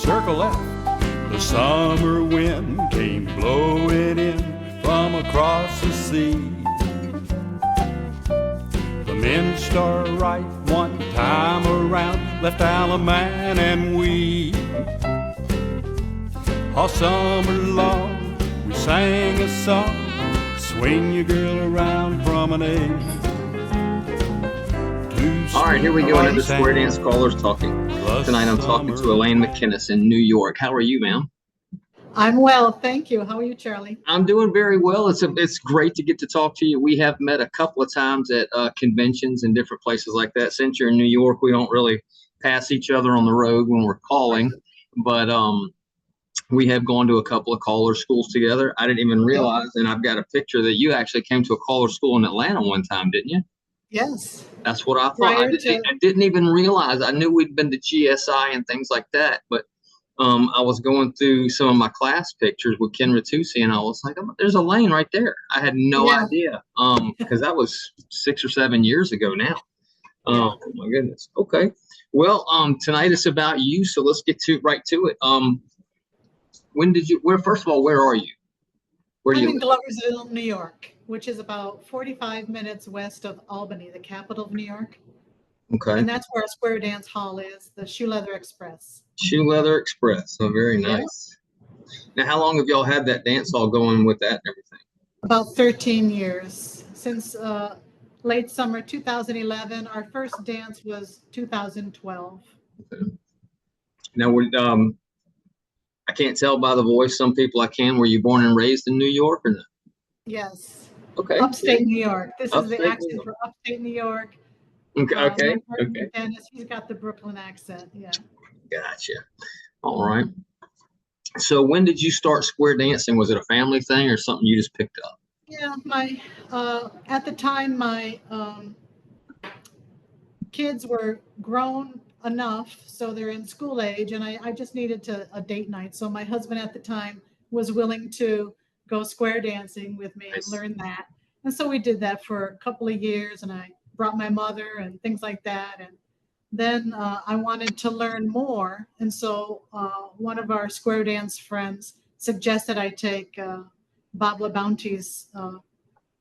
circle left. The summer wind came blowing in from across the sea. The men start right one time around, left Alaman and we. All summer long we sang a song, swing your girl around promenade. All right, here we go, another Square Dance Callers Talking. Tonight I'm talking to Elaine Mikenas in New York. How are you, ma'am? I'm well, thank you. How are you, Charlie? I'm doing very well. It's great to get to talk to you. We have met a couple of times at conventions and different places like that. Since you're in New York, we don't really pass each other on the road when we're calling, but we have gone to a couple of caller schools together. I didn't even realize, and I've got a picture that you actually came to a caller school in Atlanta one time, didn't you? Yes. That's what I thought. I didn't even realize. I knew we'd been to GSI and things like that, but I was going through some of my class pictures with Ken Ratusi, and I was like, oh, there's Elaine right there. I had no idea, because that was 6 or 7 years ago now. Oh my goodness. Okay. Well, tonight it's about you, so let's get right to it. First of all, where are you? I'm in Gloversville, New York, which is about 45 minutes west of Albany, the capital of New York. Okay. And that's where our Square Dance Hall is, the Shoe Leather Express. Shoe Leather Express. Oh, very nice. Now, how long have y'all had that dance hall going with that and everything? About 13 years. Since late summer 2011. Our first dance was 2012. Okay. Now, I can't tell by the voice. Some people I can. Were you born and raised in New York or not? Yes. Okay. Upstate New York. This is the accent for upstate New York. Okay. Dennis, he's got the Brooklyn accent. Yeah. Gotcha. All right. So when did you start square dancing? Was it a family thing or something you just picked up? Yeah, at the time my kids were grown enough, so they're in school age, and I just needed a date night. So my husband at the time was willing to go square dancing with me and learn that. And so we did that for a couple of years, and I brought my mother and things like that. And then I wanted to learn more. And so one of our square dance friends suggested I take Bob LaBounty's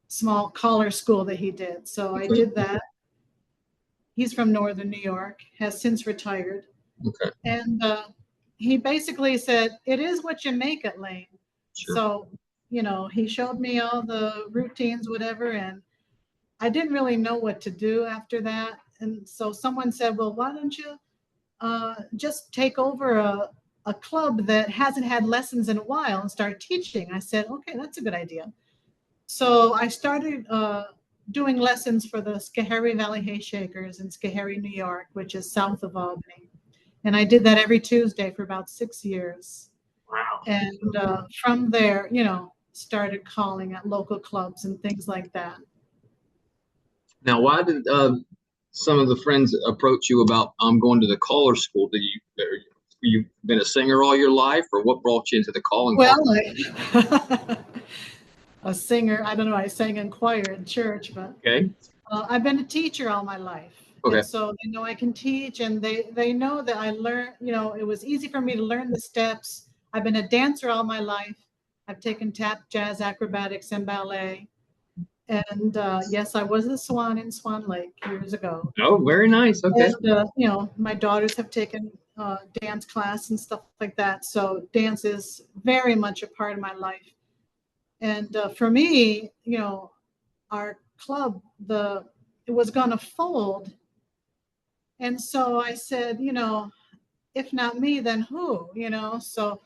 small collar school that he did. So I did that. He's from Northern New York, has since retired. Okay. And he basically said, it is what you make it, Lane. Sure. So, he showed me all the routines, whatever, and I didn't really know what to do after that. And so someone said, well, why don't you just take over a club that hasn't had lessons in a while and start teaching? I said, okay, that's a good idea. So I started doing lessons for the Schoharie Valley Hayshakers in Schoharie, New York, which is south of Albany. And I did that every Tuesday for about 6 years. Wow. And from there, started calling at local clubs and things like that. Now, why did some of the friends approach you about going to the caller school? You've been a singer all your life, or what brought you into the calling? Well, a singer, I don't know, I sang in choir in church, but I've been a teacher all my life. Okay. And so they know I can teach, and they know that I learned, it was easy for me to learn the steps. I've been a dancer all my life. I've taken tap, jazz, acrobatics, and ballet. And yes, I was a swan in Swan Lake years ago. Oh, very nice. Okay. And, my daughters have taken dance class and stuff like that. So dance is very much a part of my life. And for me, our club, it was going to fold. And so I said, if not me, then who? So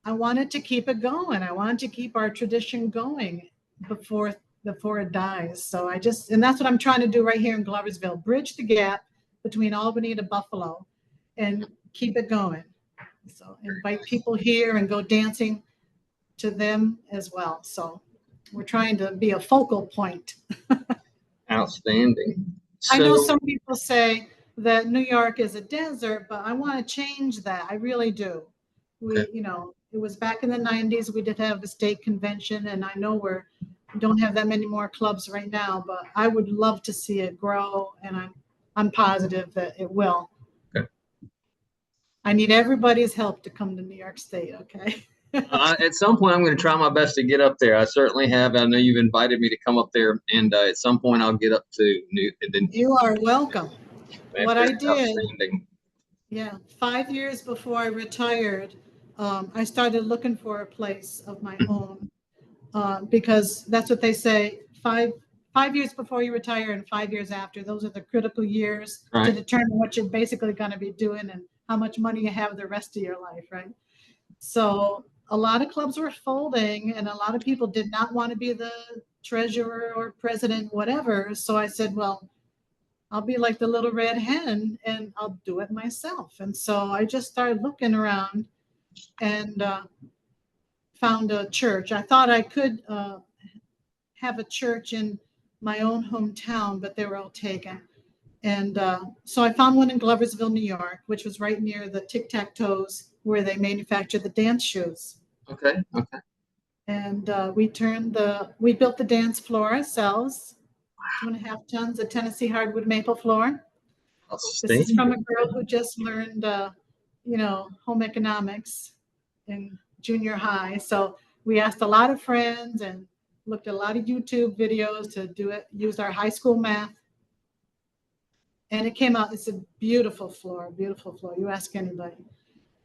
I wanted to keep it going. I wanted to keep our tradition going before it dies. So and that's what I'm trying to do right here in Gloversville, bridge the gap between Albany to Buffalo and keep it going. So invite people here and go dancing to them as well. So we're trying to be a focal point. Outstanding. I know some people say that New York is a desert, but I want to change that. I really do. It was back in the 90s. We did have the state convention, and I know we don't have that many more clubs right now, but I would love to see it grow, and I'm positive that it will. Okay. I need everybody's help to come to New York State. Okay. At some point, I'm going to try my best to get up there. I certainly have. I know you've invited me to come up there, and at some point, I'll get up to New. And then You are welcome. What I did, outstanding. yeah, 5 years before I retired, I started looking for a place of my own, because that's what they say, 5 years before you retire and 5 years after, those are the critical years to Right. determine what you're basically going to be doing and how much money you have the rest of your life, right? So a lot of clubs were folding and a lot of people did not want to be the treasurer or president, whatever. So I said, well, I'll be like the little red hen and I'll do it myself. And so I just started looking around and found a church. I thought I could have a church in my own hometown, but they were all taken. And so I found one in Gloversville, New York, which was right near the Tic-Tac-Toes where they manufacture the dance shoes. Okay. Okay. And we built the dance floor ourselves, 2.5 tons of Tennessee hardwood maple floor. This is from a girl who just learned, home economics in junior high. So we asked a lot of friends and looked at a lot of YouTube videos to do it, used our high school math. And it came out, it's a beautiful floor, beautiful floor. You ask anybody.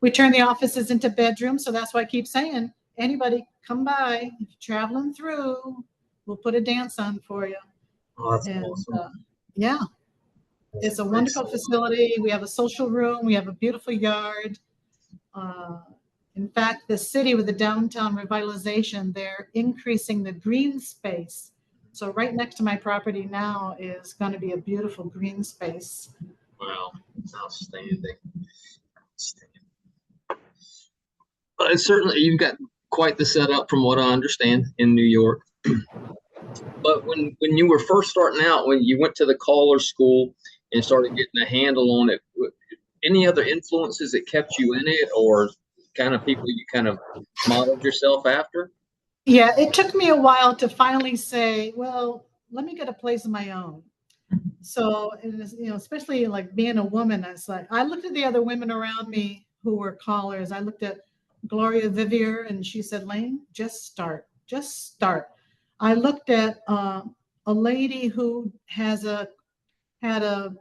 We turned the offices into bedrooms. So that's why I keep saying, anybody come by, if you're traveling through, we'll put a dance on for you. Oh, that's awesome. Yeah. It's a wonderful facility. We have a social room. We have a beautiful yard. In fact, the city with the downtown revitalization, they're increasing the green space. So right next to my property now is going to be a beautiful green space. Wow, outstanding. Certainly, you've got quite the setup from what I understand in New York. But when you were first starting out, when you went to the caller school and started getting a handle on it, any other influences that kept you in it, or kind of people you kind of modeled yourself after? Yeah, it took me a while to finally say, well, let me get a place of my own. So, especially like being a woman, I looked at the other women around me who were callers. I looked at Gloria Vivier and she said, Lane, just start. I looked at a lady who had a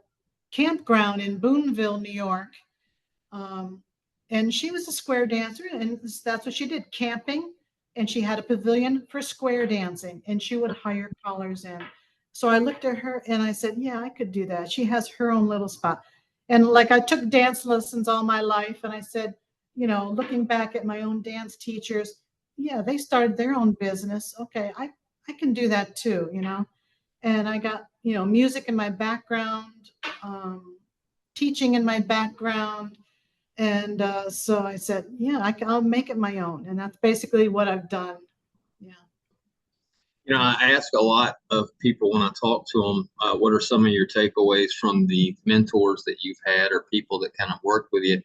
campground in Boonville, New York. And she was a square dancer, and that's what she did, camping. And she had a pavilion for square dancing, and she would hire callers in. So I looked at her and I said, yeah, I could do that. She has her own little spot. And like I took dance lessons all my life, and I said, looking back at my own dance teachers, yeah, they started their own business. Okay, I can do that too, And I got, music in my background, teaching in my background. And so I said, yeah, I'll make it my own. And that's basically what I've done. Yeah. I ask a lot of people when I talk to them, what are some of your takeaways from the mentors that you've had or people that kind of work with you?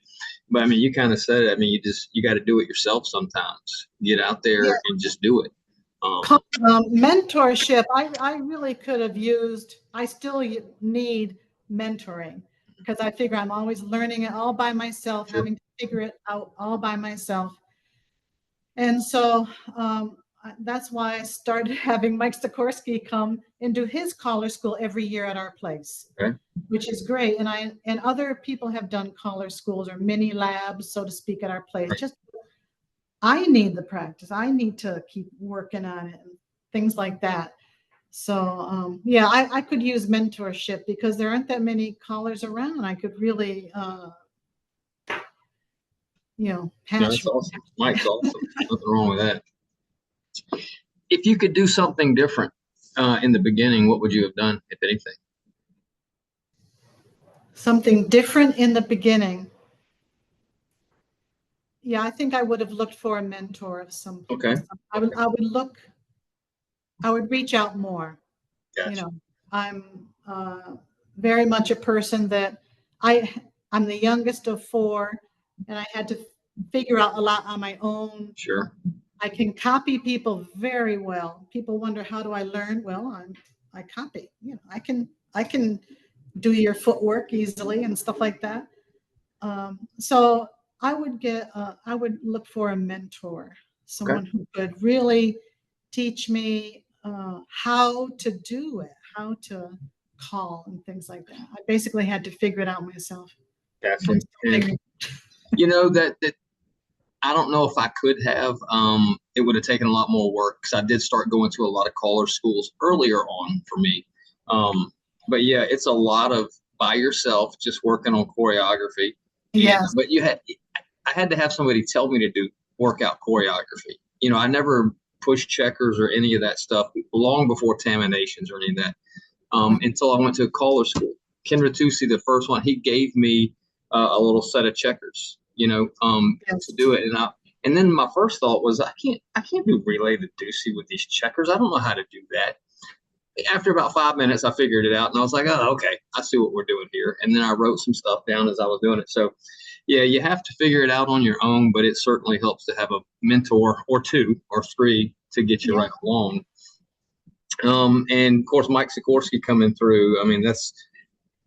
But I mean, you kind of said it. I mean, you got to do it yourself sometimes. Get out there and just do it. Mentorship, I really could have used, I still need mentoring. Because I figure I'm always learning it all by myself, sure. Having to figure it out all by myself. And so that's why I started having Mike Sikorsky come and do his caller school every year at our place, okay. Which is great. And other people have done caller schools or mini labs, so to speak, at our place. Right. I need the practice. I need to keep working on it and things like that. So, yeah, I could use mentorship because there aren't that many callers around. I could really, patch. That's awesome. Mike's awesome. Nothing wrong with that. If you could do something different in the beginning, what would you have done, if anything? Something different in the beginning. Yeah, I think I would have looked for a mentor of some. Okay. I would reach out more. Gotcha. I'm very much a person that I'm the youngest of 4, and I had to figure out a lot on my own. Sure. I can copy people very well. People wonder, how do I learn? Well, I copy. I can do your footwork easily and stuff like that. So I would look for a mentor, someone who could really teach me how to do it, how to call and things like that. I basically had to figure it out myself. Gotcha. And, you know, that I don't know if I could have. It would have taken a lot more work because I did start going to a lot of caller schools earlier on for me. But yeah, it's a lot of by yourself, just working on choreography. Yes. But I had to have somebody tell me to do workout choreography. You know, I never pushed checkers or any of that stuff long before Taminations or any of that until I went to a caller school. Ken Ritusi, the first one, he gave me a little set of checkers, you know, to do it. And then my first thought was, I can't do relay to Ducey with these checkers. I don't know how to do that. After about 5 minutes, I figured it out, and I was like, oh, okay, I see what we're doing here. And then I wrote some stuff down as I was doing it. So, yeah, you have to figure it out on your own, but it certainly helps to have a mentor or two or three to get you right along. And of course, Mike Sikorsky coming through. I mean,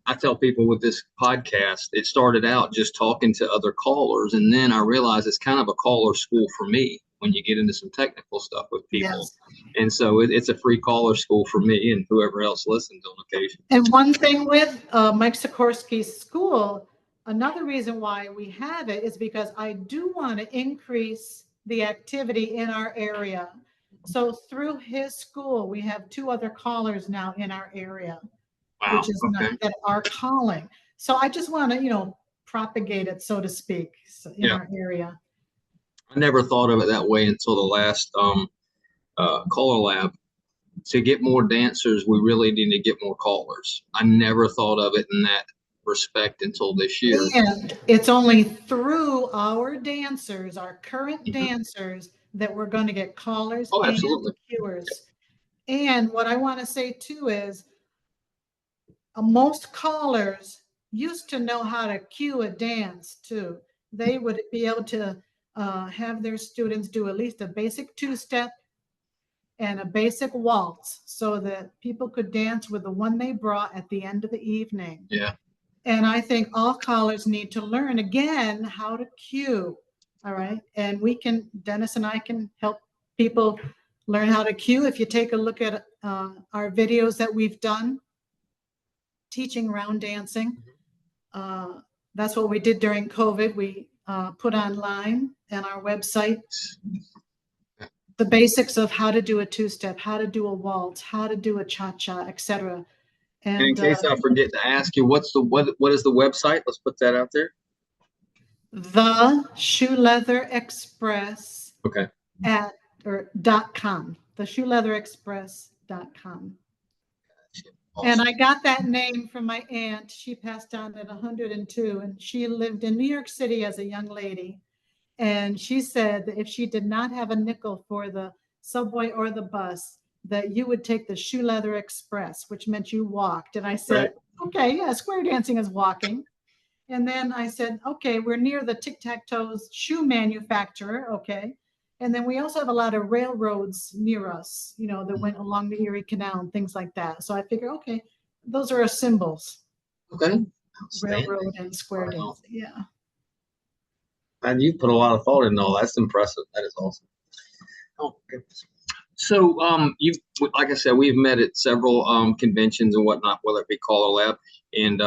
I tell people with this podcast, it started out just talking to other callers, and then I realized it's kind of a caller school for me when you get into some technical stuff with people. Yes. And so it's a free caller school for me and whoever else listens on occasion. And one thing with Mike Sikorsky's school, another reason why we have it is because I do want to increase the activity in our area. So through his school, we have 2 other callers now in our area. Wow, which is not that are calling. So I just want to, you know, propagate it, so to speak, in our area. I never thought of it that way until the last CALLERLAB. To get more dancers, we really need to get more callers. I never thought of it in that respect until this year. And it's only through our dancers, our current dancers, that we're going to get callers and cuers. And what I want to say too is, most callers used to know how to cue a dance too. They would be able to have their students do at least a basic 2-step and a basic waltz so that people could dance with the one they brought at the end of the evening. Yeah. And I think all callers need to learn again how to cue. All right. And Dennis and I can help people learn how to cue. If you take a look at our videos that we've done, teaching round dancing. That's what we did during COVID. We put online on our website the basics of how to do a 2-step, how to do a waltz, how to do a cha-cha, etc. And in case I forget to ask you, what is the website? Let's put that out there. The Shoe Leather Express. Okay. .com. The ShoeLeatherExpress.com. Awesome. And I got that name from my aunt. She passed on at 102, and she lived in New York City as a young lady. And she said that if she did not have a nickel for the subway or the bus, that you would take the Shoe Leather Express, which meant you walked. And I said, okay, yeah, square dancing is walking. And then I said, okay, we're near the Tic-Tac-Toe's shoe manufacturer. Okay. And then we also have a lot of railroads near us, you know, that went along the Erie Canal and things like that. So I figure, okay, those are our symbols. Okay. Railroad and square dancing. Yeah. And you put a lot of thought in all. That's impressive. That is awesome. Oh, goodness. So, like I said, we've met at several conventions and whatnot, whether it be CALLERLAB, and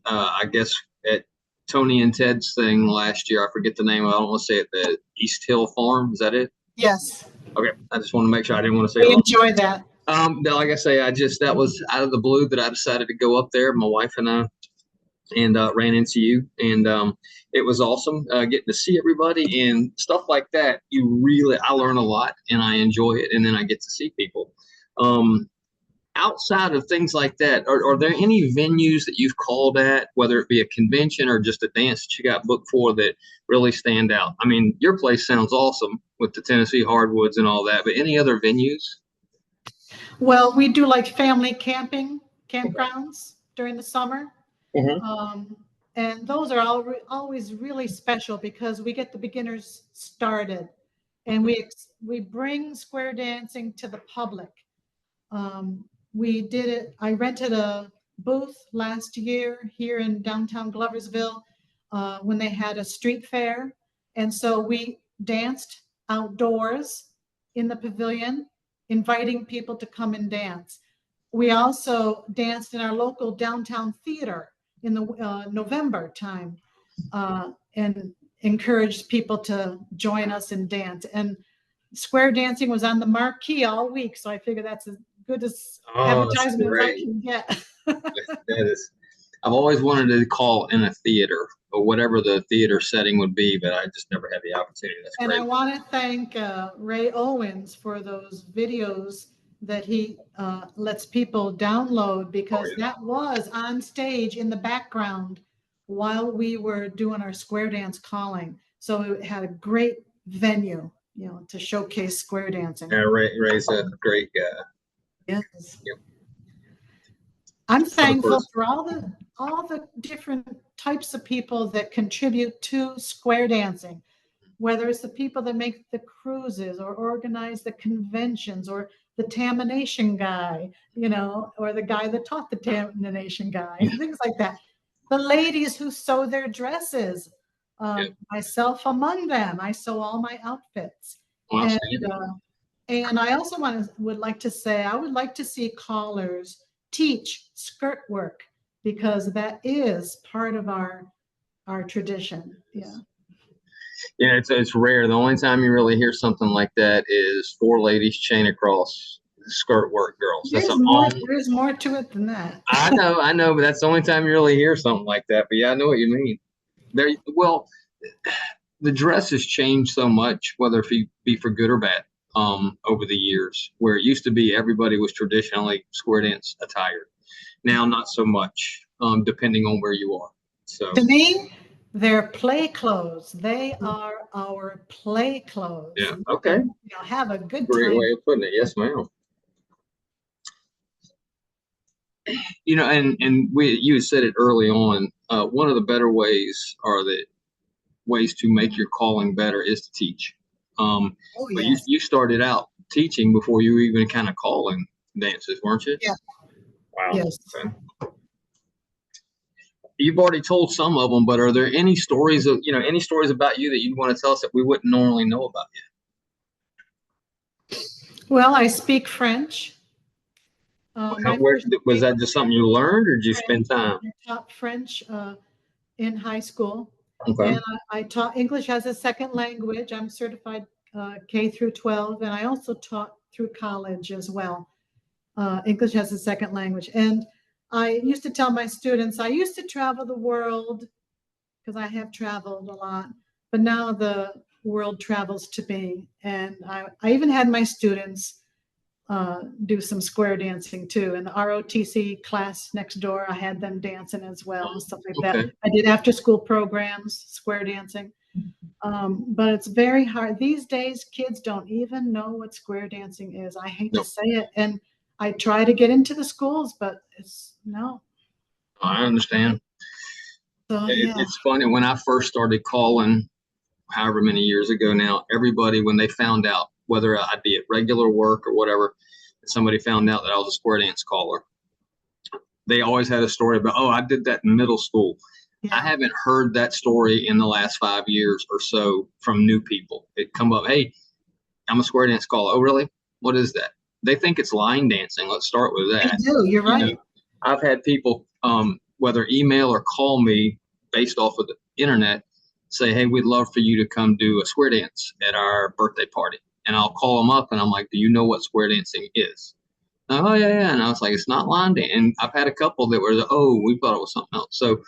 I guess at Tony and Ted's thing last year, I forget the name. I don't want to say it. The East Hill Farm. Is that it? Yes. Okay. I just want to make sure. I didn't want to say it. Enjoy that. Like I say, that was out of the blue that I decided to go up there. My wife and I, and ran into you, and it was awesome getting to see everybody and stuff like that. I learn a lot and I enjoy it, and then I get to see people. Outside of things like that, are there any venues that you've called at, whether it be a convention or just a dance that you got booked for, that really stand out? I mean, your place sounds awesome with the Tennessee hardwoods and all that, but any other venues? Well, we do like family campgrounds during the summer. Mm-hmm. And those are always really special because we get the beginners started, and we bring square dancing to the public. We did it. I rented a booth last year here in downtown Gloversville. when they had a street fair. And so we danced outdoors in the pavilion, inviting people to come and dance. We also danced in our local downtown theater in the November time, and encouraged people to join us and dance. And square dancing was on the marquee all week, so I figure that's as good as advertisement as I can get. That is, I've always wanted to call in a theater, or whatever the theater setting would be, but I just never had the opportunity. That's and great. I want to thank Ray Owens for those videos that he lets people download, because that was on stage in the background while we were doing our square dance calling. So it had a great venue, you know, to showcase square dancing. Yeah, Ray's a great guy. Yes. Yep. I'm thankful for all the different types of people that contribute to square dancing, whether it's the people that make the cruises or organize the conventions, or the tamination guy, you know, or the guy that taught the tamination guy, things like that. The ladies who sew their dresses, myself among them. I sew all my outfits. And I also would like to say, I would like to see callers teach skirt work, because that is part of our tradition. Yeah. Yeah, it's rare. The only time you really hear something like that is 4 ladies chain across skirt work girls. There's more to it than that. I know, but that's the only time you really hear something like that. But yeah, I know what you mean. The dress has changed so much, whether it be for good or bad, over the years, where it used to be everybody was traditionally square dance attired. Now, not so much, depending on where you are. So to me, they're play clothes. They are our play clothes. Yeah. Okay. And, you know, have a good Great time. way of putting it. Yes, ma'am. You know, and you said it early on. One of the better ways, or the ways to make your calling better, is to teach. But you started out teaching before you were even kind of calling dances, weren't you? Yeah. Wow. Yes. Okay. You've already told some of them, but are there any stories about you that you want to tell us that we wouldn't normally know about you? Well, I speak French. Was that just something you learned, or did you spend time? I taught French in high school. Okay. And I taught English as a second language. I'm certified K through 12, and I also taught through college as well, English as a second language. And I used to tell my students, I used to travel the world, because I have traveled a lot, but now the world travels to me. And I even had my students do some square dancing too. In the ROTC class next door, I had them dancing as well, and stuff like that. I did after school programs, square dancing. But it's very hard. These days, kids don't even know what square dancing is. I hate to say it. And I try to get into the schools, but no. I understand. So, It's funny, when I first started calling, however many years ago now, everybody, when they found out, whether I'd be at regular work or whatever, somebody found out that I was a square dance caller, they always had a story about, I did that in middle school. Yeah. I haven't heard that story in the last 5 years or so from new people. It come up, hey, I'm a square dance caller. Oh, really? What is that? They think it's line dancing. Let's start with that. They do. You're right. I've had people, whether email or call me based off of the internet, say, hey, we'd love for you to come do a square dance at our birthday party. And I'll call them up and I'm like, do you know what square dancing is? Oh, yeah. And I was like, it's not line dancing. And I've had a couple that were, we thought it was something else. So,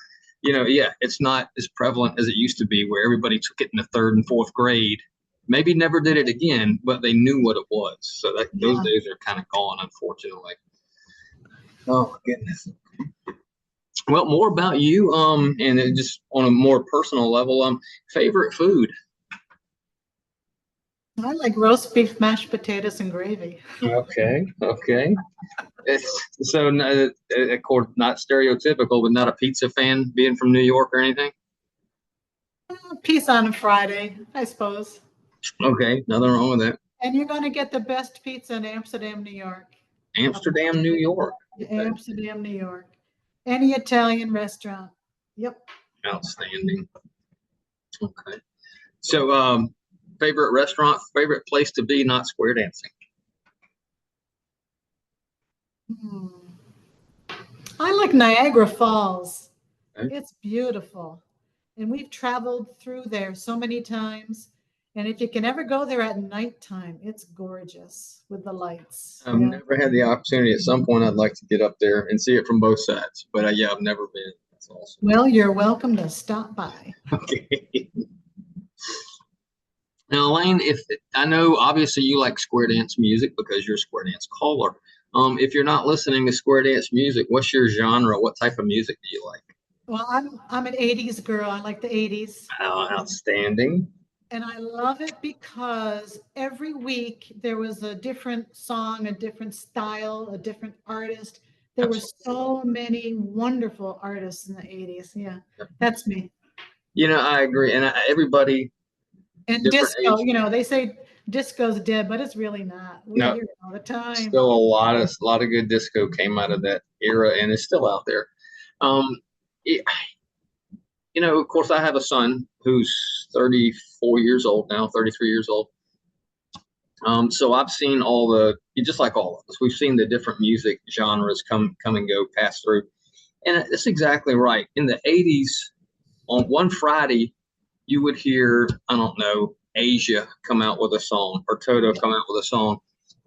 it's not as prevalent as it used to be, where everybody took it in the 3rd and 4th grade, maybe never did it again, but they knew what it was. So those days are kind of gone, unfortunately. Oh, my goodness. Well, more about you, and just on a more personal level, favorite food. I like roast beef, mashed potatoes, and gravy. Okay. So, of course, not stereotypical, but not a pizza fan, being from New York or anything? Pizza on a Friday, I suppose. Okay, nothing wrong with that. And you're going to get the best pizza in Amsterdam, New York. Amsterdam, New York. Amsterdam, New York. Any Italian restaurant. Yep. Outstanding. Okay. So, favorite restaurant, favorite place to be, not square dancing. I like Niagara Falls. Okay. It's beautiful. And we've traveled through there so many times. And if you can ever go there at nighttime, it's gorgeous with the lights. I've never had the opportunity. At some point, I'd like to get up there and see it from both sides. But yeah, I've never been. That's awesome. Well, you're welcome to stop by. Okay. Now, Elaine, if I know obviously you like square dance music because you're a square dance caller. If you're not listening to square dance music, what's your genre? What type of music do you like? Well, I'm an 80s girl. I like the 80s. Outstanding. And I love it because every week there was a different song, a different style, a different artist. There were so many wonderful artists in the 80s. Yeah, that's me. You know, I agree. And everybody. And disco, you know, they say disco's dead, but it's really not. We hear it all the time. Still a lot of good disco came out of that era and is still out there. You know, of course, I have a son who's 34 years old now, 33 years old. So I've seen just like all of us, we've seen the different music genres come and go, pass through. And it's exactly right. In the 80s, on one Friday, you would hear, I don't know, Asia come out with a song or Toto come out with a song.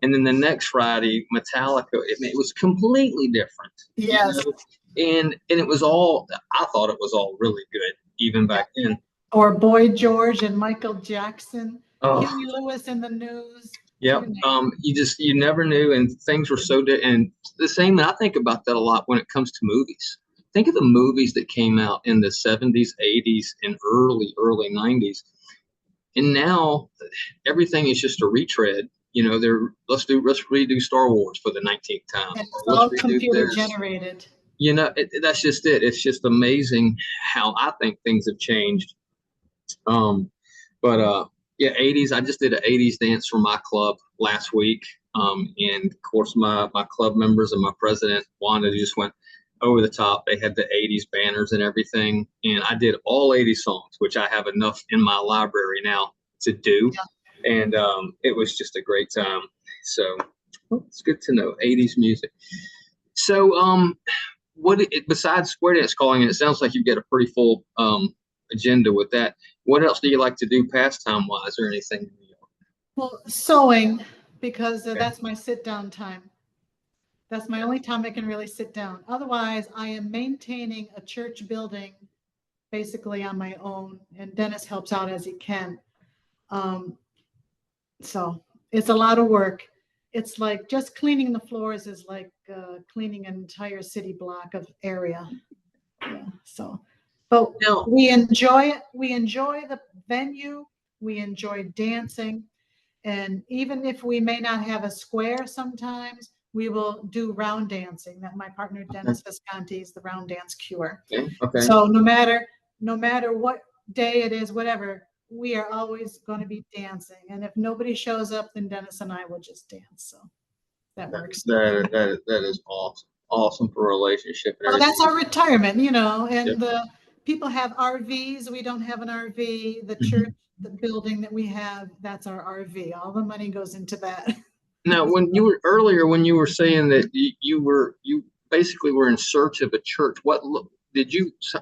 And then the next Friday, Metallica, it was completely different. Yes. You know? And it was I thought it was all really good, even back then. Or Boy George and Michael Jackson, Huey Lewis in the News. Yep. You never knew, and things were so and the same. And I think about that a lot when it comes to movies. Think of the movies that came out in the 70s, 80s, and early 90s. And now everything is just a retread. You know, let's redo Star Wars for the 19th time. And it's all computer generated. You know, that's just it. It's just amazing how I think things have changed. Yeah, 80s. I just did an 80s dance for my club last week. And of course, my club members and my president, Wanda, just went over the top. They had the 80s banners and everything. And I did all 80 songs, which I have enough in my library now to do. Yeah. And it was just a great time. So it's good to know 80s music. So besides square dance calling, and it sounds like you've got a pretty full agenda with that. What else do you like to do pastime wise or anything? Well, sewing, because that's my sit down time. That's my only time I can really sit down. Otherwise, I am maintaining a church building basically on my own, and Dennis helps out as he can. So it's a lot of work. It's like just cleaning the floors is like cleaning an entire city block of area. Yeah, so, but we enjoy it. We enjoy the venue. We enjoy dancing. And even if we may not have a square sometimes, we will do round dancing. That my partner Dennis Visconti is the round dance cure. Okay. So no matter what day it is, whatever, we are always going to be dancing. And if nobody shows up, then Dennis and I will just dance. So that works. That is awesome for a relationship. Well, that's our retirement, you know. And the people have RVs. We don't have an RV. The church, the building that we have, that's our RV. All the money goes into that. Now, when you were saying that you basically were in search of a church,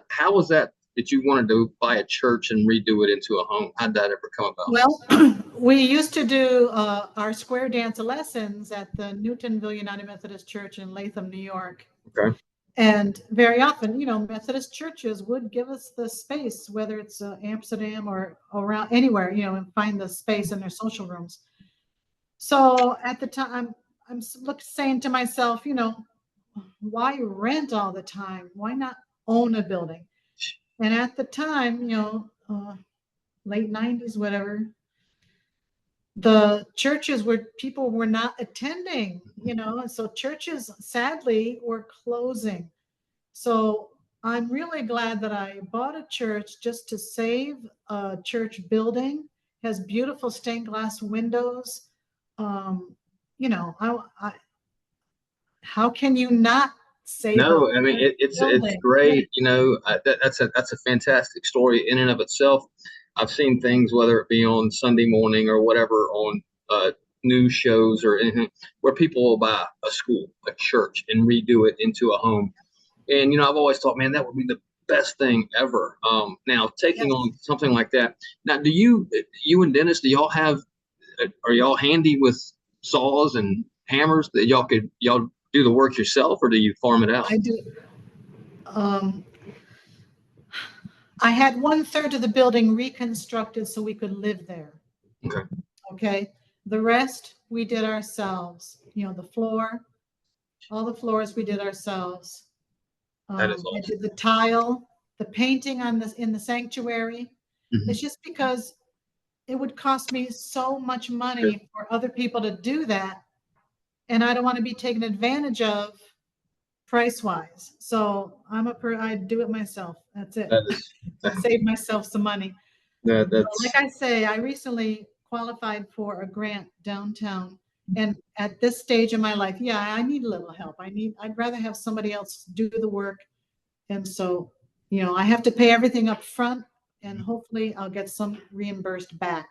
how was that you wanted to buy a church and redo it into a home? How'd that ever come about? Well, we used to do our square dance lessons at the Newtonville United Methodist Church in Latham, New York. Okay. And very often, you know, Methodist churches would give us the space, whether it's Amsterdam or around anywhere, you know, and find the space in their social rooms. So at the time, I'm saying to myself, you know, why rent all the time? Why not own a building? And at the time, you know, late 90s, whatever, the churches where people were not attending, you know, and so churches sadly were closing. So I'm really glad that I bought a church just to save a church building. It has beautiful stained glass windows. You know, how can you not save No, a I mean it's building. great. You know, that's a fantastic story in and of itself. I've seen things, whether it be on Sunday morning or whatever, on news shows or anything, where people will buy a school, a church, and redo it into a home. And you know, I've always thought, man, that would be the best thing ever. Now taking Yes. on something like that. Now, do you and Dennis, do y'all have? Are y'all handy with saws and hammers that y'all do the work yourself, or do you farm it out? I do. Um, I had 1/3 of the building reconstructed so we could live there. Okay. Okay. The rest we did ourselves. You know, the floor, all the floors we did ourselves. That is I awesome. did the tile, the painting on this in the sanctuary. Mhm. It's just because it would cost me so much money for other people to do that, and I don't want to be taken advantage of price wise. So I do it myself. That's it. That is Save myself some money. that's Like I say, I recently qualified for a grant downtown. And at this stage in my life, yeah, I need a little help. I'd rather have somebody else do the work. And so, you know, I have to pay everything up front and hopefully I'll get some reimbursed back.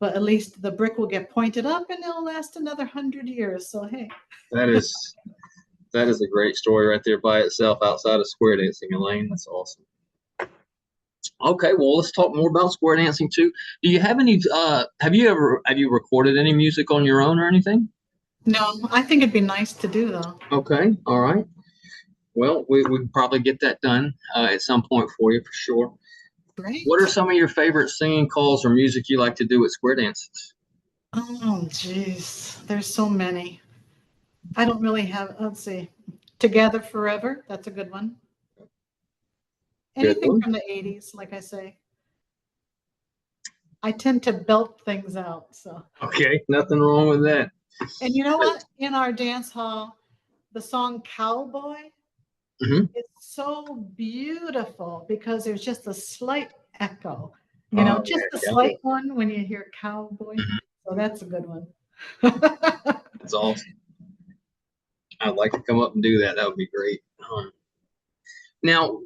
But at least the brick will get pointed up and it'll last another 100 years. So, hey. that is that is a great story right there by itself outside of square dancing, Elaine. That's awesome. Okay, well, let's talk more about square dancing too. Do you have any have you recorded any music on your own or anything? No, I think it'd be nice to do though. Okay, all right. Well, we can probably get that done at some point for you for sure. Great. What are some of your favorite singing calls or music you like to do at square dances? Oh, geez. There's so many. I don't really have, let's see. Together Forever. That's a good one. Good Anything one. from the 80s, like I say. I tend to belt things out. So, Okay, nothing wrong with that. and you know what? In our dance hall, the song Cowboy Mhm. is so beautiful because there's just a slight echo, you know, Oh, just a yeah, slight one when you hear Cowboy. So that's a good one. that's awesome. I'd like to come up and do that. That would be great. Now,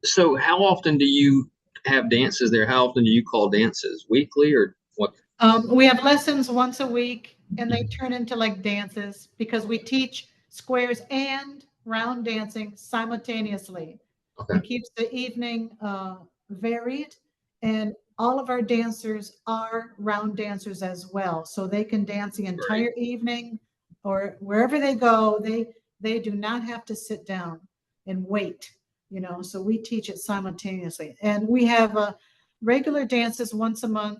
so how often do you have dances there? How often do you call dances? Weekly or what? We have lessons once a week and they turn into like dances because we teach squares and round dancing simultaneously. Okay. It keeps the evening varied, and all of our dancers are round dancers as well. So they can dance the entire evening or wherever they go, they do not have to sit down and wait, you know. So we teach it simultaneously. And we have regular dances once a month,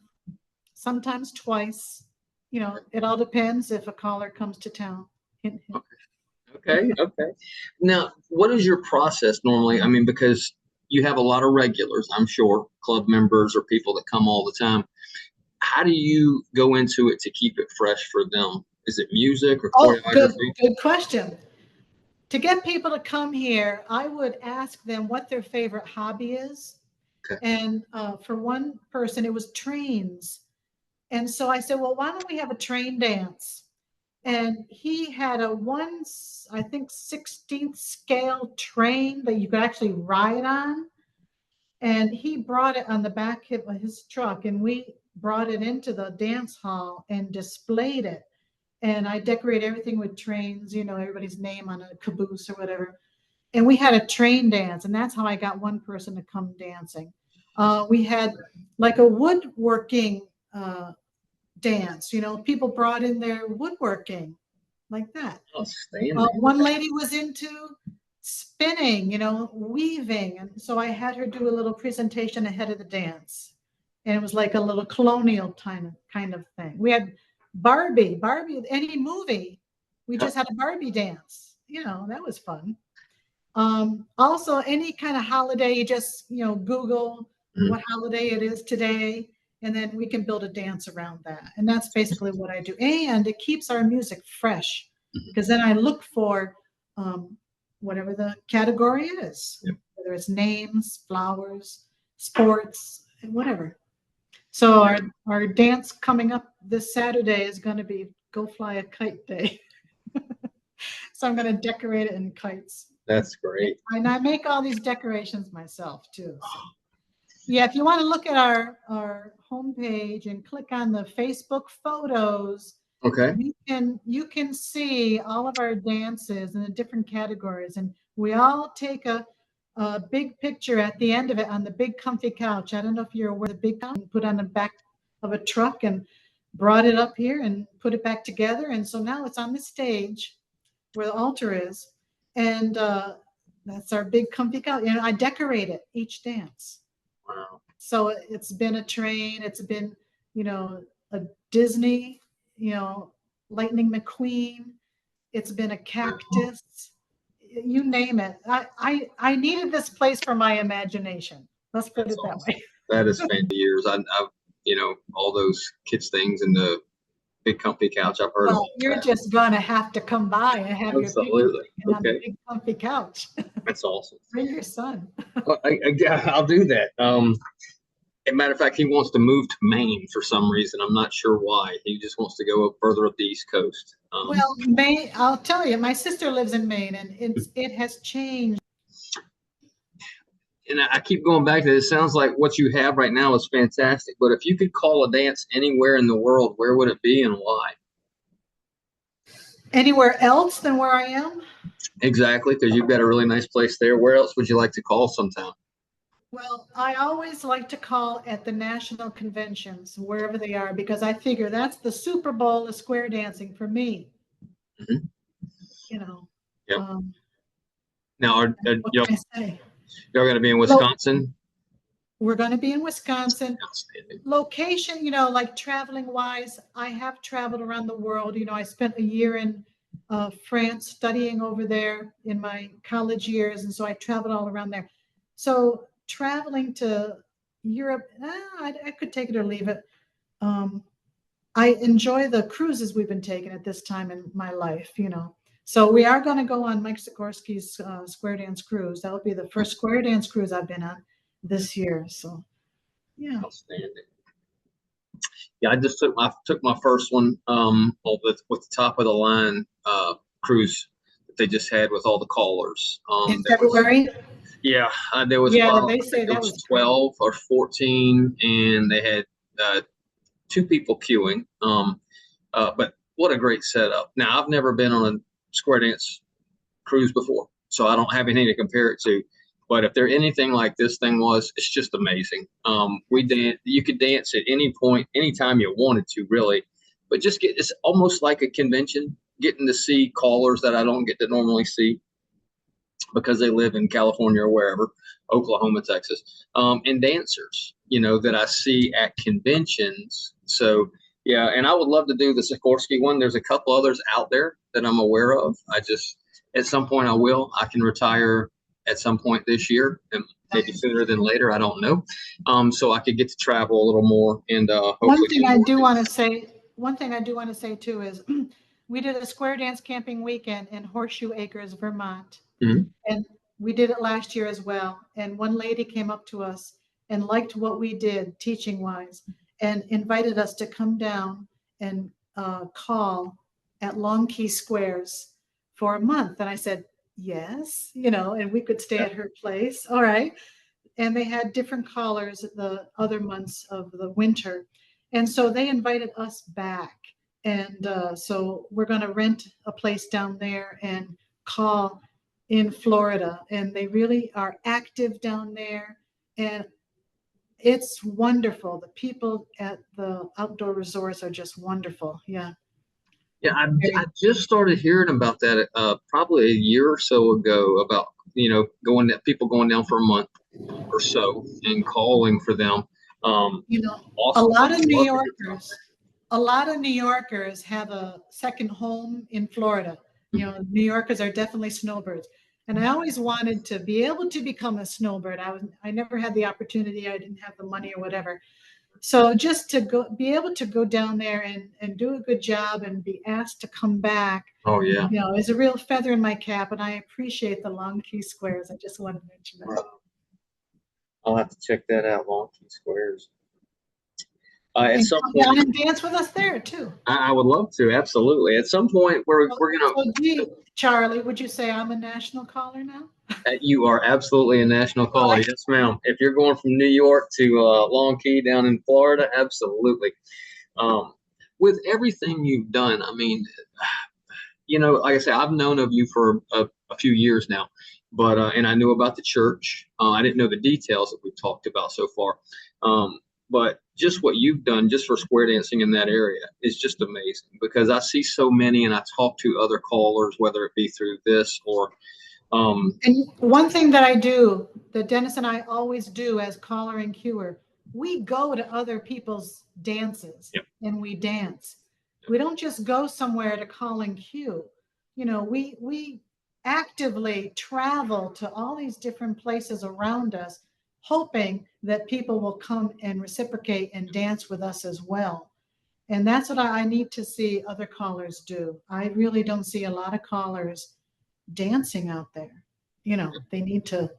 sometimes twice. You know, it all depends if a caller comes to town. Hint, hint. Okay, okay. Now, what is your process normally? I mean, because you have a lot of regulars, I'm sure, club members or people that come all the time. How do you go into it to keep it fresh for them? Is it music or Oh, choreography? good question. To get people to come here, I would ask them what their favorite hobby is. Okay. And for one person, it was trains. And so I said, well, why don't we have a train dance? And he had I think, 16th scale train that you could actually ride on. And he brought it on the back of his truck, and we brought it into the dance hall and displayed it. And I decorated everything with trains, you know, everybody's name on a caboose or whatever. And we had a train dance, and that's how I got one person to come dancing. We had like a woodworking dance, you know, people brought in their woodworking like that. Outstanding. One lady was into spinning, you know, weaving. And so I had her do a little presentation ahead of the dance. And it was like a little colonial kind of thing. We had Barbie, any movie. We just had a Barbie dance. You know, that was fun. Also, any kind of holiday, you just, you know, Google what holiday it is today, and then we can build a dance around that. And that's basically what I do. And it keeps our music fresh because then I look for whatever the category is, whether it's names, flowers, sports, and whatever. So our dance coming up this Saturday is going to be Go Fly a Kite Day. So I'm going to decorate it in kites. That's great. And I make all these decorations myself too. So. Yeah, if you want to look at our homepage and click on the Facebook photos, Okay. you can see all of our dances in the different categories, and we all take a big picture at the end of it on the big comfy couch. I don't know if you're aware of the big couch, put on the back of a truck and brought it up here and put it back together, and so now it's on the stage where the altar is, and that's our big comfy couch. And I decorate it each dance. Wow. So it's been a train, it's been, a Disney, Lightning McQueen, it's been a cactus, you name it. I needed this place for my imagination. Let's put it that way. That is fantastic. Years. I've all those kids things and the big comfy couch. I've heard. Well, you're just gonna have to come by and have your picnic on the big comfy couch. That's awesome. Bring your son. Well, I'll do that. As a matter of fact, he wants to move to Maine for some reason. I'm not sure why. He just wants to go up further up the East Coast. Well, Maine, I'll tell you, my sister lives in Maine, and it has changed. And I keep going back to this. It sounds like what you have right now is fantastic. But if you could call a dance anywhere in the world, where would it be and why? Anywhere else than where I am? Exactly, because you've got a really nice place there. Where else would you like to call sometime? Well, I always like to call at the national conventions, wherever they are, because I figure that's the Super Bowl of square dancing for me. Mm-hmm. Yep. Now, y'all going to be in Wisconsin? We're going to be in Wisconsin. Location, like traveling wise, I have traveled around the world. I spent a year in France studying over there in my college years, and so I traveled all around there. So traveling to Europe, I could take it or leave it. I enjoy the cruises we've been taking at this time in my life, So we are going to go on Mike Sikorsky's square dance cruise. That will be the first square dance cruise I've been on this year. So, yeah. Outstanding. Yeah, I just took my first one with the top of the line cruise that they just had with all the callers. In February? There was they say that was 12 or 14, and they had 2 people queuing. But what a great setup. Now, I've never been on a square dance cruise before, so I don't have anything to compare it to. But if they're anything like this thing was, it's just amazing. You could dance at any point, anytime you wanted to, really. But it's almost like a convention, getting to see callers that I don't get to normally see because they live in California or wherever, Oklahoma, Texas, and dancers, that I see at conventions. So, yeah, and I would love to do the Sikorsky one. There's a couple others out there that I'm aware of. At some point I will. I can retire at some point this year, and maybe sooner than later. I don't know. So I could get to travel a little more. And one thing I do want to say too is we did a square dance camping weekend in Horseshoe Acres, Vermont. Mm-hmm. And we did it last year as well. And one lady came up to us and liked what we did teaching wise and invited us to come down and call at Long Key Squares for a month. And I said, yes, and we could stay at her place. All right. And they had different callers the other months of the winter. And so they invited us back. And so we're going to rent a place down there and call in Florida. And they really are active down there. And it's wonderful. The people at the outdoor resorts are just wonderful. Yeah. Yeah, I just started hearing about that probably a year or so ago about, people going down for a month or so and calling for them. Awesome. A lot of New Yorkers have a second home in Florida. New Yorkers are definitely snowbirds. And I always wanted to be able to become a snowbird. I never had the opportunity. I didn't have the money or whatever. So just to be able to go down there and do a good job and be asked to come back, is a real feather in my cap. And I appreciate the Long Key Squares. I just wanted to mention that. I'll have to check that out, Long Key Squares. And come down and dance with us there too. I would love to, absolutely. At some point, we're gonna. Charlie, would you say I'm a national caller now? You are absolutely a national caller. Right. Yes, ma'am. If you're going from New York to Long Key down in Florida, absolutely. With everything you've done, I mean, like I said, I've known of you for a few years now, but and I knew about the church. I didn't know the details that we've talked about so far. But just what you've done just for square dancing in that area is just amazing, because I see so many, and I talk to other callers, whether it be through this or and one thing that I do, that Dennis and I always do as caller and cuer, we go to other people's dances. Yep. And we dance. We don't just go somewhere to call and cue. We actively travel to all these different places around us, hoping that people will come and reciprocate and dance with us as well. And that's what I need to see other callers do. I really don't see a lot of callers dancing out there. They need to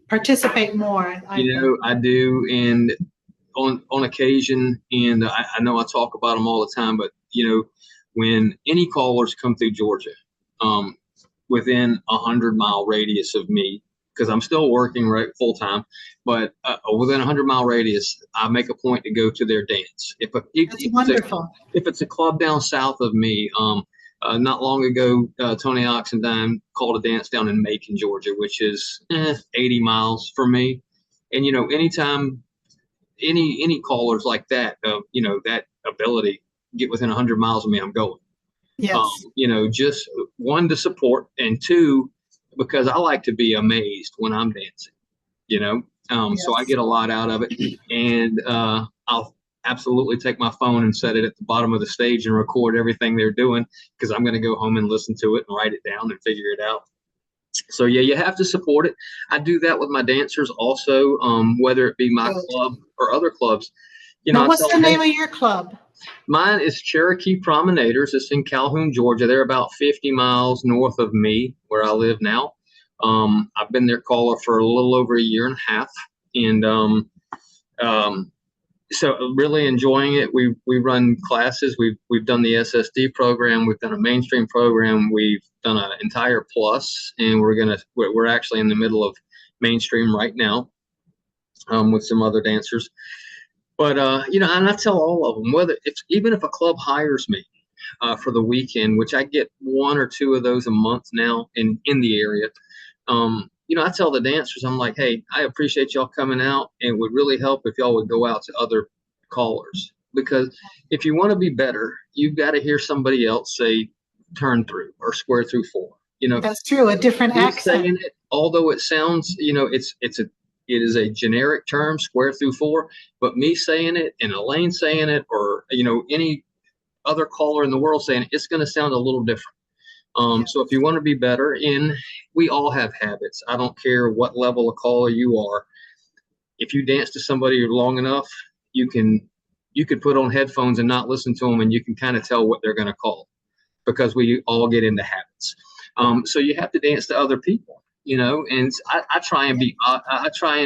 participate more. I think. I do, and on occasion, and I know I talk about them all the time, but when any callers come through Georgia, within 100-mile radius of me, because I'm still working right full time, but within 100-mile radius, I make a point to go to their dance. If Wonderful. If it's a club down south of me, not long ago, Tony Oxendine called a dance down in Macon, Georgia, which is 80 miles from me. And anytime any callers like that, that ability get within 100 miles of me, I'm going. Yes. Just one, to support, and two, because I like to be amazed when I'm dancing. Yes. So I get a lot out of it, and I'll absolutely take my phone and set it at the bottom of the stage and record everything they're doing, because I'm going to go home and listen to it and write it down and figure it out. So yeah, you have to support it. I do that with my dancers also, whether it be my club or other clubs. Now, what's the name of your club? Mine is Cherokee Promenaders. It's in Calhoun, Georgia. They're about 50 miles north of me, where I live now. I've been their caller for a little over a year and a half, and so really enjoying it. We run classes. We've done the SSD program. We've done a mainstream program. We've done an entire plus, and we're actually in the middle of mainstream right now, with some other dancers. But and I tell all of them, even if a club hires me for the weekend, which I get 1 or 2 of those a month now in the area. I tell the dancers, I'm like, hey, I appreciate y'all coming out, and it would really help if y'all would go out to other callers, because if you want to be better, you've got to hear somebody else say turn through or square through 4. That's true. A different accent. Saying it, although it sounds, it is a generic term, square through 4, but me saying it and Elaine saying it, or any other caller in the world saying it, it's going to sound a little different. So if you want to be better, and we all have habits. I don't care what level of caller you are. If you dance to somebody long enough, you could put on headphones and not listen to them, and you can kind of tell what they're going to call, because we all get into habits. So you have to dance to other people, and I try and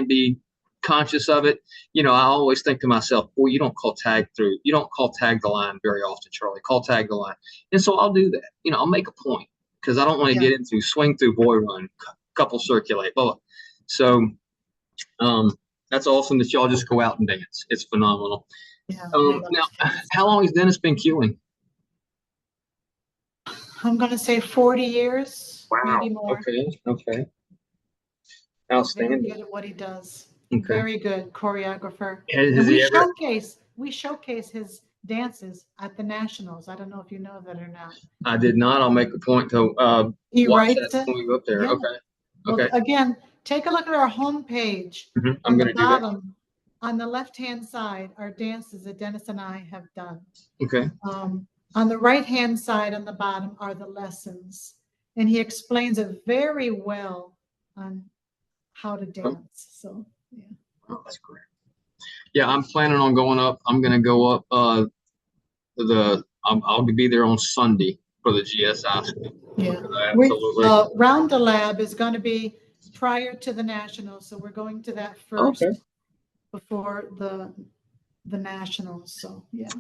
be conscious of it. I always think to myself, boy, you don't call tag through. You don't call tag the line very often, Charlie. Call tag the line. And so I'll do that. I'll make a point, because I don't want to get into swing through, boy run, couple circulate. Blah, blah. So that's awesome that y'all just go out and dance. It's phenomenal. Yeah, now, how long has Dennis been queuing? I'm going to say 40 years, wow. Maybe more. Okay. Outstanding. Very good at what he does. Okay. Very good choreographer. We showcase his dances at the Nationals. I don't know if you know that or not. I did not. I'll make a point to he watch writes that when we go up there. Yeah. Okay. Well, again, take a look at our homepage. I'm going to do that. On the left-hand side are dances that Dennis and I have done. Okay. On the right-hand side on the bottom are the lessons. And he explains it very well on how to dance. So, yeah. Oh, that's great. Yeah, I'm planning on going up. I'm going to go up I'll be there on Sunday for the GSI. Yeah. Absolutely. Round the Lab is going to be prior to the Nationals. So we're going to that first before the Nationals. So, yeah.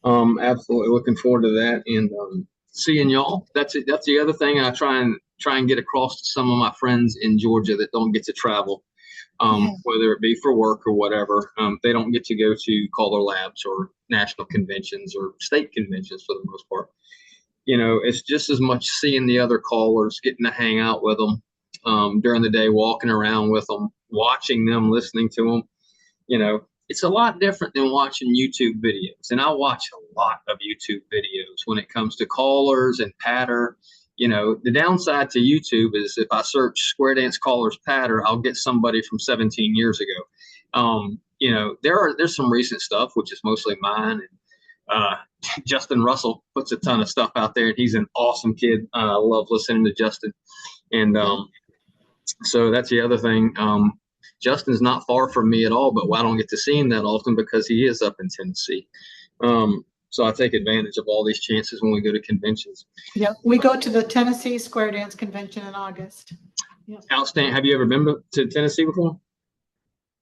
Absolutely looking forward to that. And seeing y'all. That's it. That's the other thing I try and get across to some of my friends in Georgia that don't get to travel, whether it be for work or whatever. They don't get to go to CALLERLABs or national conventions or state conventions for the most part. You know, it's just as much seeing the other callers, getting to hang out with them during the day, walking around with them, watching them, listening to them. You know, it's a lot different than watching YouTube videos. And I watch a lot of YouTube videos when it comes to callers and patter. You know, the downside to YouTube is if I search square dance callers patter, I'll get somebody from 17 years ago. You know, there's some recent stuff, which is mostly mine. And Justin Russell puts a ton of stuff out there, and he's an awesome kid. I love listening to Justin. And so that's the other thing. Justin's not far from me at all, but I don't get to see him that often because he is up in Tennessee. So I take advantage of all these chances when we go to conventions. Yeah, we go to the Tennessee Square Dance Convention in August. Yep. Outstanding. Have you ever been to Tennessee before?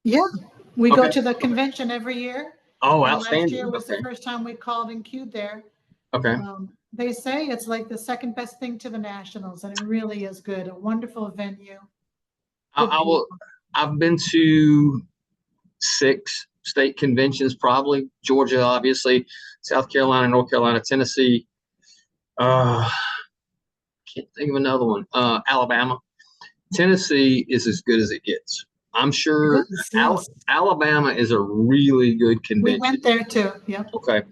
Yeah, we go to the convention every year. Oh, and outstanding. Last year was the first time we called and queued there. Okay. They say it's like the second best thing to the Nationals, and it really is good. A wonderful venue. I've been to 6 state conventions, probably. Georgia, obviously, South Carolina, North Carolina, Tennessee. Can't think of another one. Alabama. Tennessee is as good as it gets. I'm sure Alabama is a really good convention. We went there too. Yep. Okay.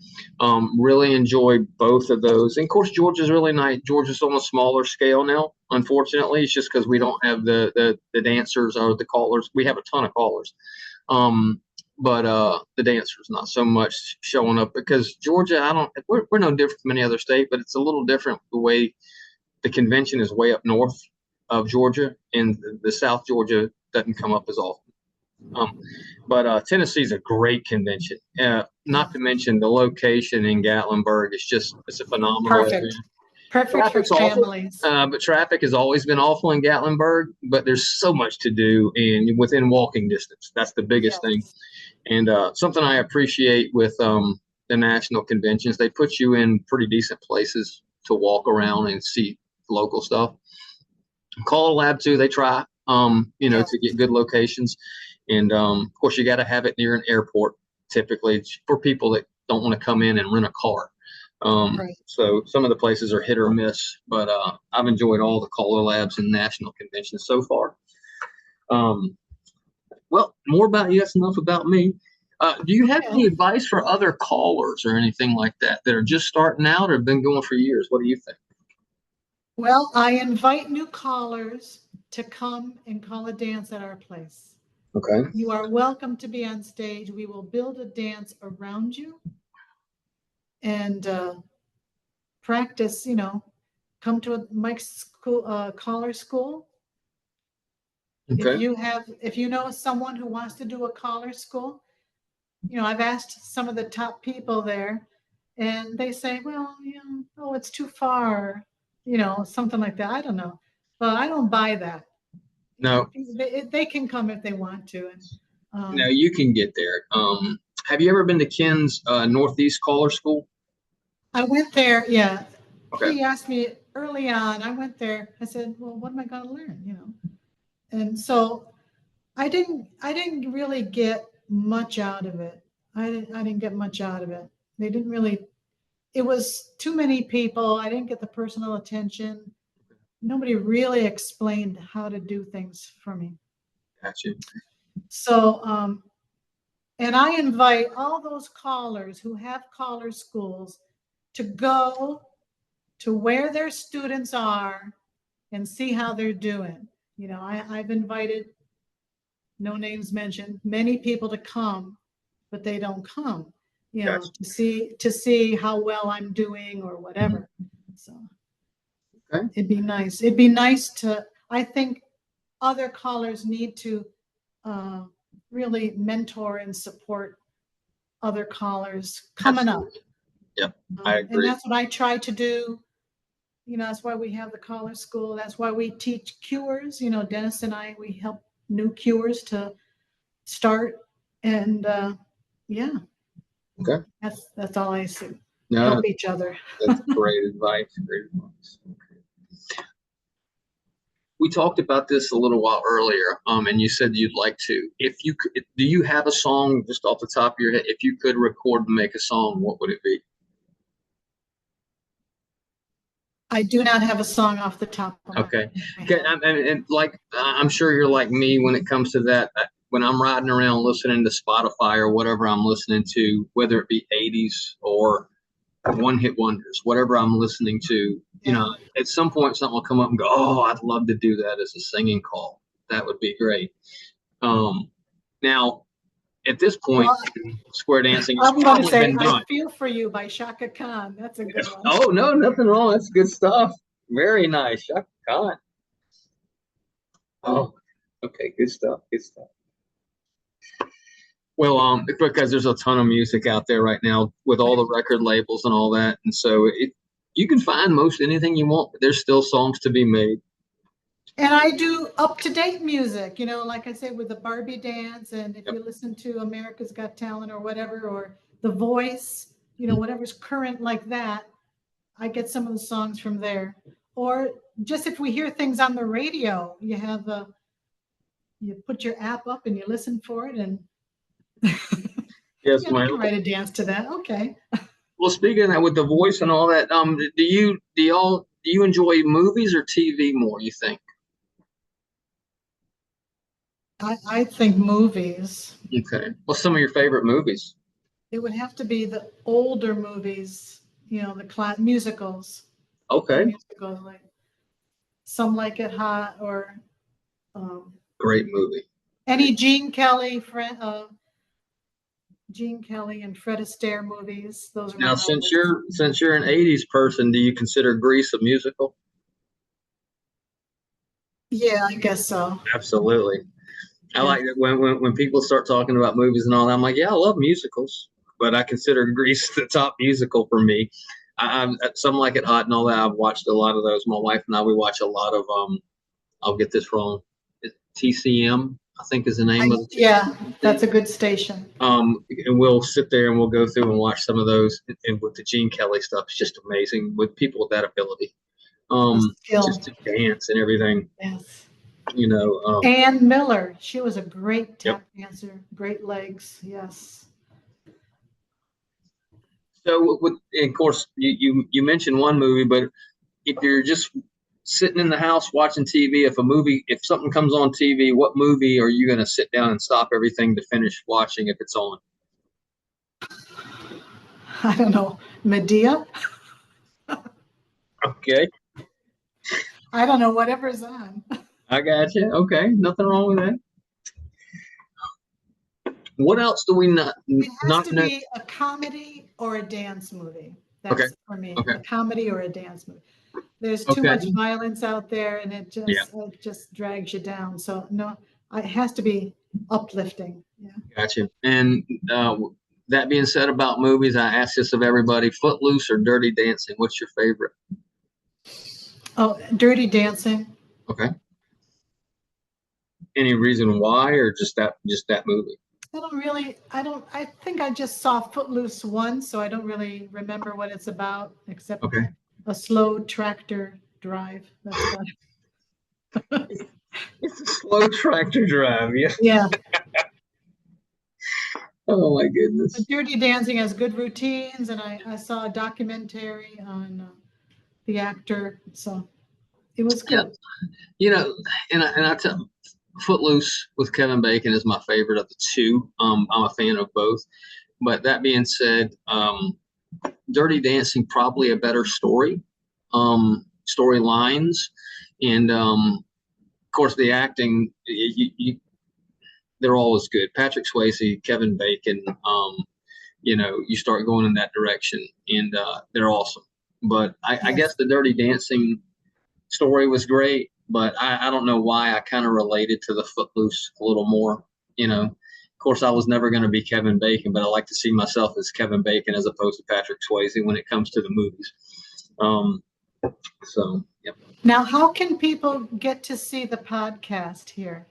Really enjoy both of those. And of course, Georgia's really nice. Georgia's on a smaller scale now. Unfortunately, it's just because we don't have the dancers or the callers. We have a ton of callers. But the dancers not so much showing up because Georgia, we're no different from any other state, but it's a little different the way the convention is way up north of Georgia, and the South Georgia doesn't come up as often. But Tennessee's a great convention. Not to mention the location in Gatlinburg. It's a phenomenal area. Perfect for families. But traffic has always been awful in Gatlinburg, but there's so much to do and within walking distance. That's the biggest thing. And something I appreciate with the national conventions, they put you in pretty decent places to walk around and see local stuff. CALLERLAB too, they try, to get good locations. And of course, you got to have it near an airport. Typically, it's for people that don't want to come in and rent a car. So some of the places are hit or miss, but I've enjoyed all the CALLERLABs and national conventions so far. Well, more about you. That's enough about me. Do you have any advice for other callers or anything like that are just starting out or have been going for years? What do you think? Well, I invite new callers to come and call a dance at our place. Okay. You are welcome to be on stage. We will build a dance around you and practice, come to a Mike's school, caller school. Okay. If you know someone who wants to do a caller school, I've asked some of the top people there and they say, well, it's too far, something like that. I don't know, but I don't buy that. No, they can come if they want to. And no, you can get there. Have you ever been to Ken's Northeast Caller School? I went there. Yeah. Okay. He asked me early on. I went there. I said, well, what am I going to learn? And so I didn't really get much out of it. I didn't get much out of it. They didn't really. It was too many people. I didn't get the personal attention. Nobody really explained how to do things for me. Gotcha. So, and I invite all those callers who have caller schools to go to where their students are and see how they're doing. I've invited, no names mentioned, many people to come, but they don't come, Gotcha. to see how well I'm doing or whatever. So okay. It'd be nice. It'd be nice I think other callers need to really mentor and support other callers coming up. Yep, I agree. And that's what I try to do. That's why we have the caller school. That's why we teach cuers. Dennis and I, we help new cuers to start. And yeah. Okay. That's all I see. No, help each other. that's great advice. Great advice. Okay. We talked about this a little while earlier, and you said you'd like to. If you could, do you have a song just off the top of your head? If you could record and make a song, what would it be? I do not have a song off the top of my Okay. head. Okay. And like, I'm sure you're like me when it comes to that. When I'm riding around listening to Spotify or whatever I'm listening to, whether it be 80s or one-hit wonders, whatever I'm listening to, you know, at some point something will come up and go, oh, I'd love to do that as a singing call. That would be great. Now, at this point, square dancing has I'm going to probably say, been done. I Feel For You by Shaka Khan. That's a good one. Oh, no, nothing wrong. That's good stuff. Very nice. Shaka Khan. Oh, okay. Good stuff. Good stuff. Well, because there's a ton of music out there right now with all the record labels and all that. And so you can find most anything you want, but there's still songs to be made. And I do up-to-date music, you know, like I said, with the Barbie dance. And if you listen to America's Got Talent or whatever, or The Voice, you know, whatever's current like that, I get some of the songs from there. Or just if we hear things on the radio, you put your app up and you listen for it, and Yes, you can write a dance to that. Okay. Well, speaking of that, with The Voice and all that, do you enjoy movies or TV more, you think? I think movies. Okay. What's some of your favorite movies? It would have to be the older movies, you know, the musicals. Okay. Musicals, like Some Like It Hot, or great movie. Any Gene Kelly and Fred Astaire movies. Those are now. Since you're an '80s person, do you consider Grease a musical? Yeah, I guess so. Absolutely. I like it when people start talking about movies and all that. I'm like, yeah, I love musicals, but I consider Grease the top musical for me. I'm Some Like It Hot and all that. I've watched a lot of those. My wife and I, we watch a lot of I'll get this wrong. TCM, I think is the name of it. Yeah, that's a good station. And we'll sit there and we'll go through and watch some of those. And with the Gene Kelly stuff, it's just amazing with people with that ability. Just to dance and everything. Yes. You know, Ann Miller, she was a great tap dancer, great legs. Yes. So, and of course, you mentioned one movie, but if you're just sitting in the house watching TV, if something comes on TV, what movie are you going to sit down and stop everything to finish watching if it's on? I don't know. Medea? Okay. I don't know, whatever's on. I got you. Okay. Nothing wrong with that. What else do we not know? It has to be a comedy or a dance movie. That's for me. Okay. A comedy or a dance movie. There's too much violence out there, and it just drags you down. So no, it has to be uplifting. Yeah. Gotcha. And that being said about movies, I ask this of everybody: Footloose or Dirty Dancing? What's your favorite? Oh, Dirty Dancing. Okay. Any reason why, or just that movie? I think I just saw Footloose once, so I don't really remember what it's about, except a slow tractor drive. That's about it. It's a slow tractor drive, yeah. Yeah. Oh my goodness. But Dirty Dancing has good routines, and I saw a documentary on the actor, so it was good. You know, and I tell Footloose with Kevin Bacon is my favorite of the two. I'm a fan of both. But that being said, Dirty Dancing probably a better storylines, and of course the acting. They're always good. Patrick Swayze, Kevin Bacon. You start going in that direction, and they're awesome. But I guess the Dirty Dancing story was great. But I don't know why I kind of related to the Footloose a little more. Of course, I was never going to be Kevin Bacon, but I like to see myself as Kevin Bacon as opposed to Patrick Swayze when it comes to the movies. Yep. Now, how can people get to see the podcast here?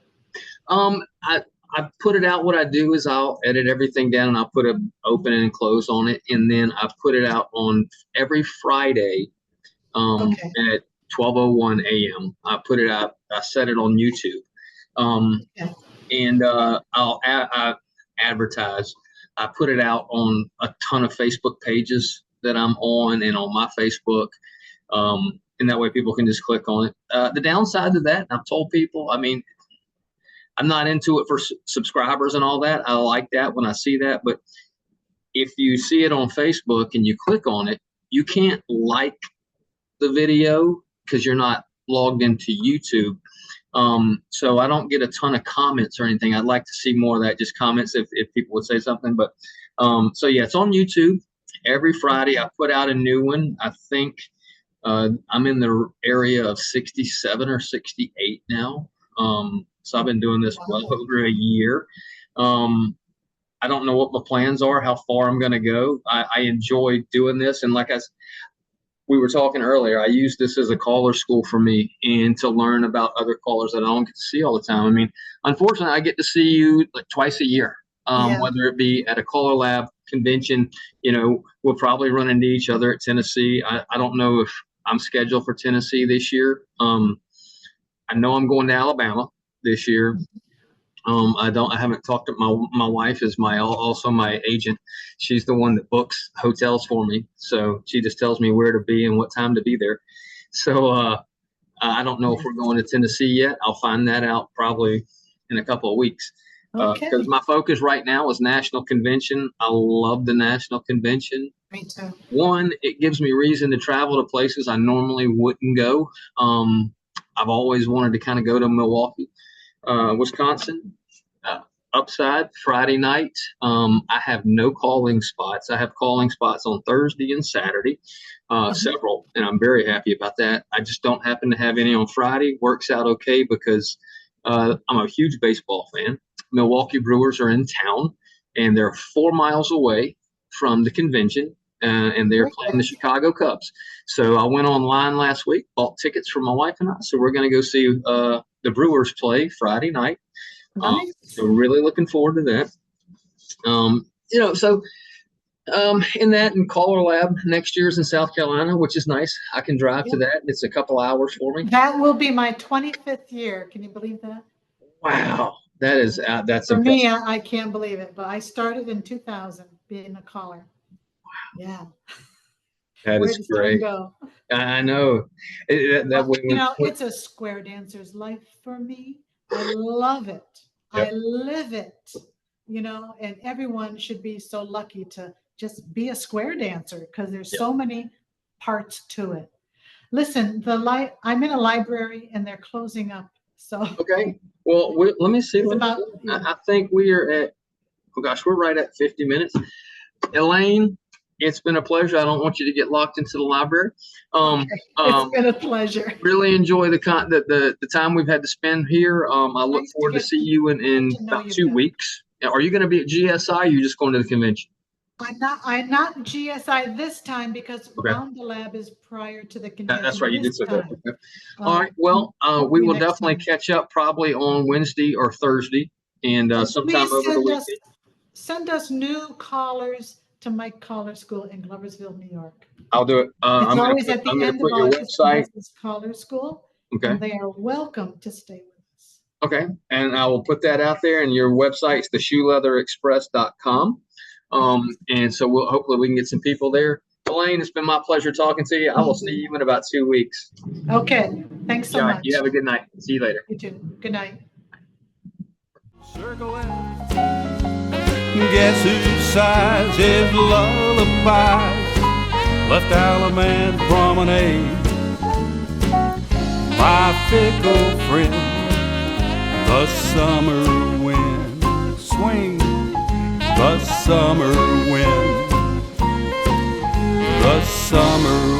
I I put it out. What I do is I'll edit everything down and I'll put a open and close on it. And then I put it out on every Friday at 12:01 a.m. I put it out. I set it on YouTube. And I advertise. I put it out on a ton of Facebook pages that I'm on and on my Facebook. And that way people can just click on it. The downside to that, I've told people, I mean, I'm not into it for subscribers and all that. I like that when I see that. But if you see it on Facebook and you click on it, you can't like the video because you're not logged into YouTube. So I don't get a ton of comments or anything. I'd like to see more of that, just comments if people would say something. But so yeah, it's on YouTube. Every Friday I put out a new one. I think I'm in the area of 67 or 68 now. So I've been doing this well over a year. I don't know what my plans are, how far I'm going to go. I enjoy doing this. And like we were talking earlier, I use this as a caller school for me and to learn about other callers that I don't get to see all the time. I mean, unfortunately, I get to see you like twice a year, whether it be at a CALLERLAB convention. You know, we'll probably run into each other at Tennessee. I don't know if I'm scheduled for Tennessee this year. I know I'm going to Alabama this year. I haven't talked to my wife is also my agent. She's the one that books hotels for me. So she just tells me where to be and what time to be there. So I don't know if we're going to Tennessee yet. I'll find that out probably in a couple of weeks. Because my focus right now is national convention. I love the national convention. Me too. One, it gives me reason to travel to places I normally wouldn't go. I've always wanted to kind of go to Milwaukee, Wisconsin. Upside, Friday night, I have no calling spots. I have calling spots on Thursday and Saturday, several, and I'm very happy about that. I just don't happen to have any on Friday. Works out okay because I'm a huge baseball fan. Milwaukee Brewers are in town, and they're 4 miles away from the convention, and they're playing the Chicago Cubs. So I went online last week, bought tickets for my wife and I. So we're going to go see the Brewers play Friday night. Nice. So really looking forward to that. So in that and CALLERLAB next year's in South Carolina, which is nice. I can drive to that. It's a couple hours for me. That will be my 25th year. Can you believe that? Wow. That's for impressive. Me. I can't believe it, but I started in 2000 being a caller. Wow. Yeah. That is great. Go? I know. It's a square dancer's life for me. I love it. Yep. I live it, and everyone should be so lucky to just be a square dancer because there's so many parts to it. Listen, I'm in a library and they're closing up. So okay. Well, let me see. I think we are at, we're right at 50 minutes. Elaine, it's been a pleasure. I don't want you to get locked into the library. It's been a pleasure. Really enjoy the time we've had to spend here. I look forward to see you in about 2 weeks. Are you going to be at GSI? Or are you just going to the convention? I'm not GSI this time because Round the Lab is prior to the convention. That's right. You did say that. Okay. All right. Well, we will definitely catch up probably on Wednesday or Thursday, and sometime over the weekend. Send us new callers to my caller school in Gloversville, New York. I'll do it. It's always at the end of your website. Caller school. Okay. And they are welcome to stay with us. Okay. And I will put that out there. And your website is theshoeleatherexpress.com. And so hopefully we can get some people there. Elaine, it's been my pleasure talking to you. I will see you in about 2 weeks. Okay. Thanks so much. You have a good night. See you later. You too. Good night. Circling. Guess who sighs his lullabies left Alabama promenade? My fickle friend, the summer wind, swing the summer wind, the summer